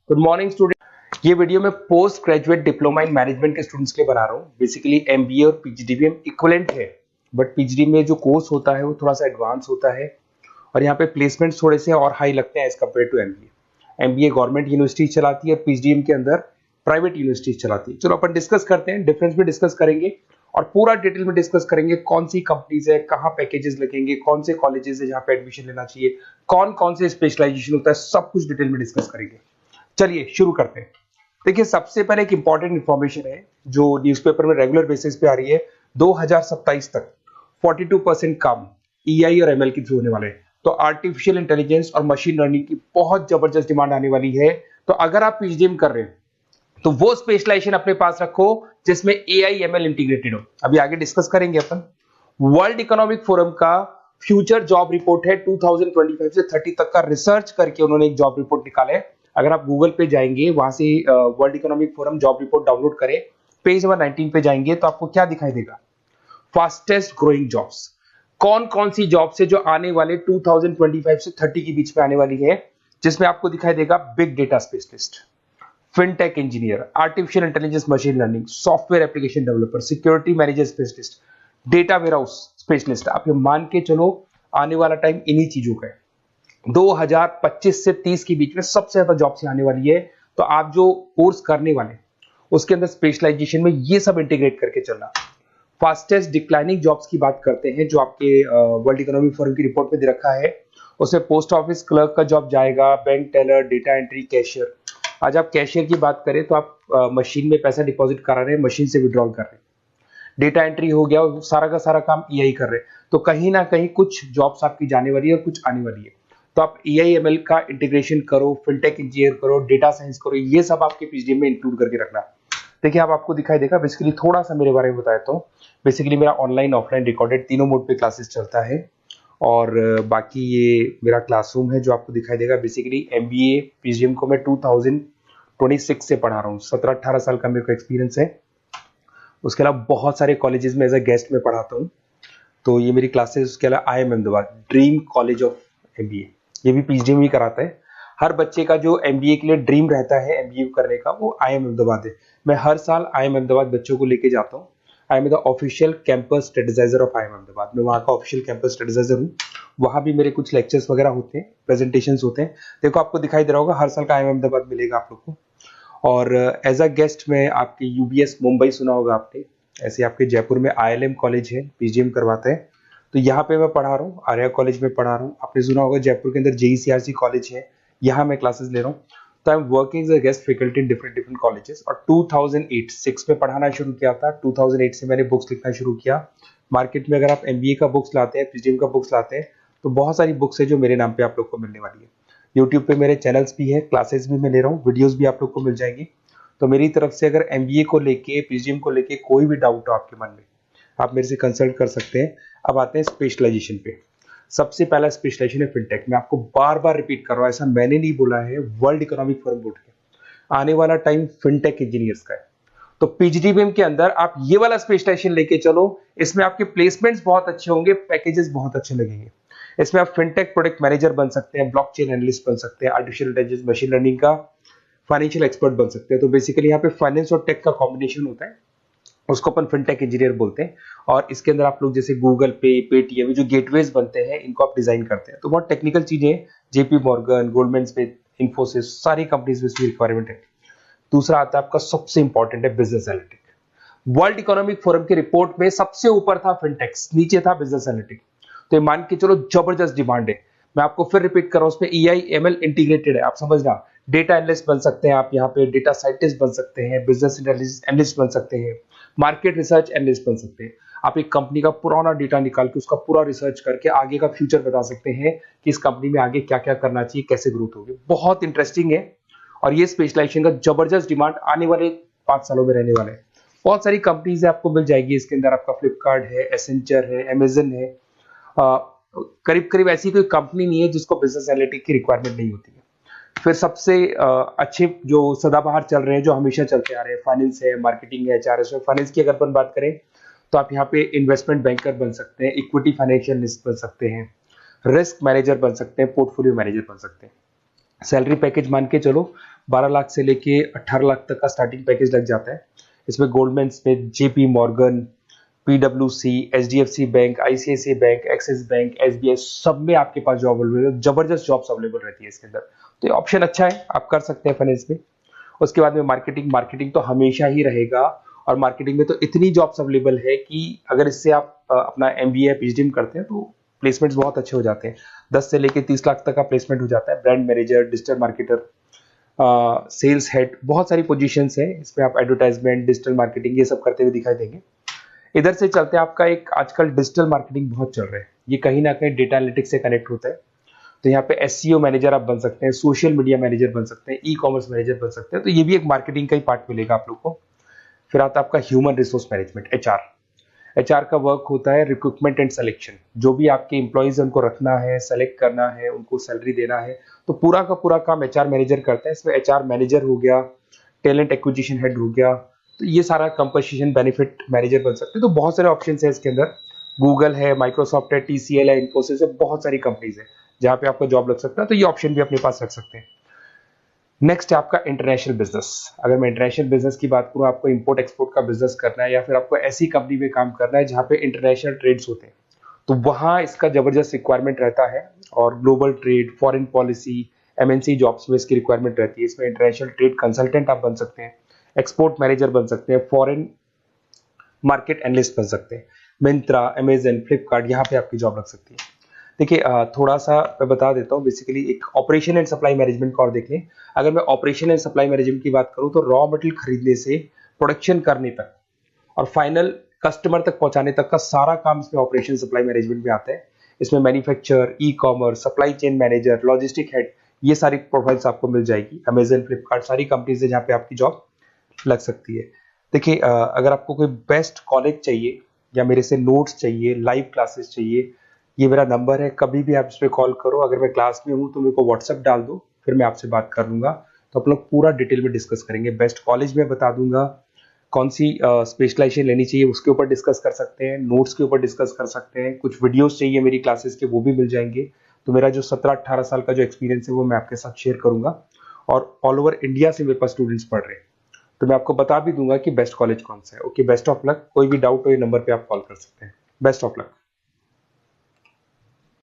Good morning student. ये video मैं post graduate diploma in management के स्टूडेंट्स के लिए बना रहा हूँ। बेसिकली एमबीए और पीजीडीबीएम इक्विवेलेंट है, बट पीजीडी में जो कोर्स होता है वो थोड़ा सा एडवांस होता है और यहाँ पे प्लेसमेंट्स थोड़े से और हाई लगते हैं as compare to MBA. MBA government university चलाती है, पीजीडीएम के अंदर प्राइवेट यूनिवर्सिटी चलाती है। चलो अपन डिस्कस करते हैं, डिफरेंस भी डिस्कस करेंगे और पूरा डिटेल में डिस्कस करेंगे कौन सी कंपनीज है, कहाँ पैकेजेस लगेंगे, कौन से कॉलेजेस है जहाँ पे एडमिशन लेना चाहिए, कौन कौन से स्पेशलाइजेशन होता है, सब कुछ डिटेल में डिस्कस करेंगे। चलिए शुरू करते हैं। देखिए सबसे पहले एक इंपॉर्टेंट इंफॉर्मेशन है जो न्यूज़पेपर में रेगुलर बेसिस पे आ रही है। 2027 तक 42% काम ईआई और एमएल के थ्रू होने वाले हैं। तो आर्टिफिशियल इंटेलिजेंस और मशीन लर्निंग की बहुत जबरदस्त डिमांड आने वाली है। तो अगर आप पीजीडीएम कर रहे हैं तो वो स्पेशलाइजेशन अपने पास रखो जिसमें एआई एमएल इंटीग्रेटेड हो। अभी आगे डिस्कस करेंगे अपन। वर्ल्ड इकोनॉमिक फोरम का फ्यूचर जॉब रिपोर्ट है 2025 से 30 तक का रिसर्च करके उन्होंने एक जॉब रिपोर्ट निकाला है। अगर आप गूगल पे जाएंगे, वहां से world economic forum job report download करें, पेज नंबर 19 पे जाएंगे तो आपको क्या दिखाई देगा? फास्टेस्ट ग्रोइंग जॉब्स, कौन कौन सी जॉब्स है जो आने वाले 2025 से 30 के बीच में आने वाली है, जिसमें आपको दिखाई देगा big data specialist, fintech engineer, artificial intelligence machine learning, software application developer, security manager specialist, data warehouse specialist. आप ये मान के चलो आने वाला टाइम इन्हीं चीजों का है। 2025 से 30 के बीच में सबसे ज्यादा जॉब्स आने वाली है। तो आप जो कोर्स करने वाले उसके अंदर स्पेशलाइजेशन में ये सब इंटीग्रेट करके चलना। फास्टेस्ट डिक्लाइनिंग जॉब्स की बात करते हैं जो आपके वर्ल्ड इकोनॉमिक फोरम की रिपोर्ट में दे रखा है। उसमें पोस्ट ऑफिस क्लर्क का जॉब जाएगा, bank teller, data entry, cashier. आज आप कैशियर की बात करें तो आप मशीन में पैसा डिपॉजिट करा रहे हैं, मशीन से विड्रॉल कर रहे हैं। डेटा एंट्री हो गया, सारा का सारा काम ईआई कर रहे हैं। तो कहीं ना कहीं कुछ जॉब्स आपकी जाने वाली है और कुछ आने वाली है। तो आप एआई एमएल का इंटीग्रेशन करो, फिनटेक इंजीनियर करो, डेटा साइंस करो, ये सब आपके पीजीडीएम में इंक्लूड करके रखना। देखिए अब आपको दिखाई देगा। बेसिकली थोड़ा सा मेरे बारे में बताया तो बेसिकली मेरा ऑनलाइन ऑफलाइन रिकॉर्डेड तीनों मोड पे क्लासेस चलता है और बाकी ये मेरा क्लासरूम है जो आपको दिखाई देगा। बेसिकली एमबीए पीजीडीएम को मैं 2026 से पढ़ा रहा हूँ। 17-18 साल का मेरे को एक्सपीरियंस है। उसके अलावा बहुत सारे कॉलेजेस में एज अ गेस्ट में पढ़ाता हूँ। तो ये मेरी क्लासेस, उसके अलावा IIM Ahmedabad dream college of MBA, ये भी पीजीडीएम ही कराता है। हर बच्चे का जो एमबीए के लिए ड्रीम रहता है एमबीए करने का, वो आईएम अहमदाबाद है। मैं हर साल आईएम अहमदाबाद बच्चों को लेके जाता हूँ। I am the official campus strategizer of IIM Ahmedabad. मैं वहाँ का ऑफिशियल कैंपस स्ट्रेटेजाइजर हूँ। वहाँ भी मेरे कुछ लेक्चर्स वगैरह होते हैं, प्रेजेंटेशंस होते हैं। देखो आपको दिखाई दे रहा होगा, हर साल का आईएम अहमदाबाद मिलेगा आप लोग को। और एज अ गेस्ट में आपके यूबीएस मुंबई सुना होगा आपने, ऐसे आपके जयपुर में आईएलएम कॉलेज है, पीजीडीएम करवाते हैं। तो यहाँ पे मैं पढ़ा रहा हूँ, आर्या कॉलेज में पढ़ा रहा हूँ। आपने सुना होगा जयपुर के अंदर जेईसीआरसी कॉलेज है, यहाँ मैं क्लासेस ले रहा हूँ। तो I am working as a guest faculty in different colleges. और 2008-6 में पढ़ाना शुरू किया था। 2008 से मैंने बुक्स लिखना शुरू किया। मार्केट में अगर आप एमबीए का बुक्स लाते हैं, पीजीडीएम का बुक्स लाते हैं, तो बहुत सारी बुक्स है जो मेरे नाम पे आप लोग को मिलने वाली है। यूट्यूब पे मेरे चैनल्स भी है, क्लासेस भी मैं ले रहा हूँ, वीडियोज भी आप लोग को मिल जाएंगी। तो मेरी तरफ से अगर एमबीए को लेके, पीजीडीएम को लेके कोई भी डाउट हो आपके मन में, आप मेरे से कंसल्ट कर सकते हैं। अब आते हैं स्पेशलाइजेशन पे। सबसे पहला स्पेशलाइजेशन है फिनटेक। मैं आपको बार बार रिपीट कर रहा हूं, ऐसा मैंने नहीं बोला है, वर्ल्ड इकोनॉमिक फोरम बोर्ड के आने वाला टाइम फिनटेक इंजीनियर्स का है। तो पीजीडीबीएम के अंदर आप ये वाला स्पेशलाइजेशन लेके चलो। इसमें आपके प्लेसमेंट्स बहुत अच्छे होंगे, पैकेजेस बहुत अच्छे लगेंगे। इसमें आप फिनटेक प्रोडक्ट मैनेजर बन सकते हैं, ब्लॉकचेन एनालिस्ट बन सकते हैं, आर्टिफिशियल इंटेलिजेंस मशीन लर्निंग का फाइनेंशियल एक्सपर्ट बन सकते हैं। तो बेसिकली यहाँ पे फाइनेंस और टेक का कॉम्बिनेशन होता है, उसको अपन फिनटेक इंजीनियर बोलते हैं। और इसके अंदर आप लोग जैसे गूगल पे, पेटीएम, जो गेटवेज बनते हैं, इनको आप डिजाइन करते हैं। तो बहुत टेक्निकल चीजें हैं। JP Morgan, Goldman Smith, Infosys, सारी कंपनीज में इसकी रिक्वायरमेंट है। दूसरा आता है आपका सबसे इंपॉर्टेंट है business analytic. World economic forum की रिपोर्ट में सबसे ऊपर था फिनटेक्स, नीचे था बिजनेस एनालिटिक। तो ये मान के चलो जबरदस्त डिमांड है। मैं आपको फिर रिपीट कर रहा हूं, उसमें ईआई एमएल इंटीग्रेटेड है, आप समझना। डेटा एनालिस्ट बन सकते हैं आप, यहाँ पे डेटा साइंटिस्ट बन सकते हैं, बिजनेस एनालिस्ट बन सकते हैं, मार्केट रिसर्च एनालिस्ट बन सकते हैं। आप एक कंपनी का पुराना डेटा निकाल के उसका पूरा रिसर्च करके आगे का फ्यूचर बता सकते हैं कि इस कंपनी में आगे क्या क्या करना चाहिए, कैसे ग्रोथ होगी। बहुत इंटरेस्टिंग है और ये स्पेशलाइजेशन का जबरदस्त डिमांड आने वाले 5 सालों में रहने वाले हैं। बहुत सारी कंपनीज है आपको मिल जाएगी इसके अंदर। आपका फ्लिपकार्ट है, एसेंचर है, अमेजन है। करीब करीब ऐसी कोई कंपनी नहीं है जिसको बिजनेस एनालिटिक की रिक्वायरमेंट नहीं होती है। फिर सबसे अच्छे जो सदाबहार चल रहे हैं, जो हमेशा चलते आ रहे हैं, फाइनेंस है, मार्केटिंग है, एचआर है। फाइनेंस की अगर अपन बात करें तो आप यहाँ पे इन्वेस्टमेंट बैंकर बन सकते हैं, इक्विटी फाइनेंशियल बन सकते हैं, रिस्क मैनेजर बन सकते हैं, पोर्टफोलियो मैनेजर बन सकते हैं। सैलरी पैकेज मान के चलो 12 लाख से लेके 18 लाख तक का स्टार्टिंग पैकेज लग जाता है। इसमें गोल्डमैन स्मिथ, जेपी मॉर्गन, पीडब्ल्यूसी, HDFC bank, ICICI bank, Axis bank, SBI, सब में आपके पास जॉब अवेलेबल है। जबरदस्त जॉब्स अवेलेबल रहती है इसके अंदर, तो ये ऑप्शन अच्छा है, आप कर सकते हैं फाइनेंस में। उसके बाद में मार्केटिंग, मार्केटिंग तो हमेशा ही रहेगा, और मार्केटिंग में तो इतनी जॉब्स अवेलेबल है कि अगर इससे आप अपना एमबीए या पीएचडी करते हैं तो प्लेसमेंट्स बहुत अच्छे हो जाते हैं। 10 से लेके 30 लाख तक का प्लेसमेंट हो जाता है। Brand manager, digital marketer, sales head, बहुत सारी पोजीशंस हैं इसमें। आप एडवर्टाइजमेंट, डिजिटल मार्केटिंग ये सब करते हुए दिखाई देंगे। इधर से चलते हैं, आपका एक आजकल डिजिटल मार्केटिंग बहुत चल रहा है, ये कहीं ना कहीं डेटा एनालिटिक्स से कनेक्ट होता है। तो यहाँ पे एसईओ मैनेजर आप बन सकते हैं, सोशल मीडिया मैनेजर बन सकते हैं, ई कॉमर्स मैनेजर बन सकते हैं, तो ये भी एक मार्केटिंग का ही पार्ट मिलेगा आप लोग को। फिर आता है आपका human resource management, HR. HR का वर्क होता है रिक्रूटमेंट एंड सिलेक्शन। जो भी आपके एम्प्लॉइज उनको रखना है, सेलेक्ट करना है, उनको सैलरी देना है, तो पूरा का पूरा काम एचआर मैनेजर करता है। इसमें एचआर मैनेजर हो गया, टैलेंट एक्विजिशन हेड हो गया, तो ये सारा कंपनसेशन बेनिफिट मैनेजर बन सकते हैं। तो बहुत सारे ऑप्शन है इसके अंदर। गूगल है, माइक्रोसॉफ्ट है, टीसीएल है, इन्फोसिस है, बहुत सारी कंपनीज है जहां पे आपका जॉब लग सकता है, तो ये ऑप्शन भी अपने पास रख सकते हैं। नेक्स्ट है आपका इंटरनेशनल बिजनेस। अगर मैं इंटरनेशनल बिजनेस की बात करूं, आपको इंपोर्ट एक्सपोर्ट का बिजनेस करना है या फिर आपको ऐसी कंपनी में काम करना है जहां पे इंटरनेशनल ट्रेड्स होते हैं, तो वहां इसका जबरदस्त रिक्वायरमेंट रहता है। और global trade, foreign policy, MNC jobs में इसकी रिक्वायरमेंट रहती है। इसमें इंटरनेशनल ट्रेड कंसल्टेंट आप बन सकते हैं, एक्सपोर्ट मैनेजर बन सकते हैं, फॉरेन मार्केट एनालिस्ट बन सकते हैं। मिंत्रा, अमेजन, फ्लिपकार्ट, यहाँ पे आपकी जॉब लग सकती है। देखिए थोड़ा सा मैं बता देता हूँ। बेसिकली एक ऑपरेशन एंड सप्लाई मैनेजमेंट का और देख लें। अगर मैं ऑपरेशन एंड सप्लाई मैनेजमेंट की बात करूँ तो रॉ मटेरियल खरीदने से प्रोडक्शन करने तक और फाइनल कस्टमर तक पहुंचाने तक का सारा काम इसमें ऑपरेशन सप्लाई मैनेजमेंट में आता है। इसमें manufacture, e commerce, supply chain manager, logistic head, ये सारी प्रोफाइल्स आपको मिल जाएगी। अमेजन, फ्लिपकार्ट, सारी कंपनीज है जहाँ पे आपकी जॉब लग सकती है। देखिए अगर आपको कोई बेस्ट कॉलेज चाहिए या मेरे से नोट्स चाहिए, लाइव क्लासेस चाहिए, ये मेरा नंबर है, कभी भी आप इस पर कॉल करो। अगर मैं क्लास में हूँ तो मेरे को व्हाट्सएप डाल दो, फिर मैं आपसे बात कर लूंगा। तो आप लोग पूरा डिटेल में डिस्कस करेंगे। बेस्ट कॉलेज में बता दूंगा, कौन सी स्पेशलाइजेशन लेनी चाहिए उसके ऊपर डिस्कस कर सकते हैं, नोट्स के ऊपर डिस्कस कर सकते हैं। कुछ वीडियोस चाहिए मेरी क्लासेस के, वो भी मिल जाएंगे। तो मेरा जो 17-18 साल का जो एक्सपीरियंस है वो मैं आपके साथ शेयर करूंगा। और ऑल ओवर इंडिया से मेरे पास स्टूडेंट्स पढ़ रहे हैं, तो मैं आपको बता भी दूंगा कि बेस्ट कॉलेज कौन सा है। Okay, best of luck. कोई भी डाउट हो ये नंबर पे आप कॉल कर सकते हैं। Best of luck.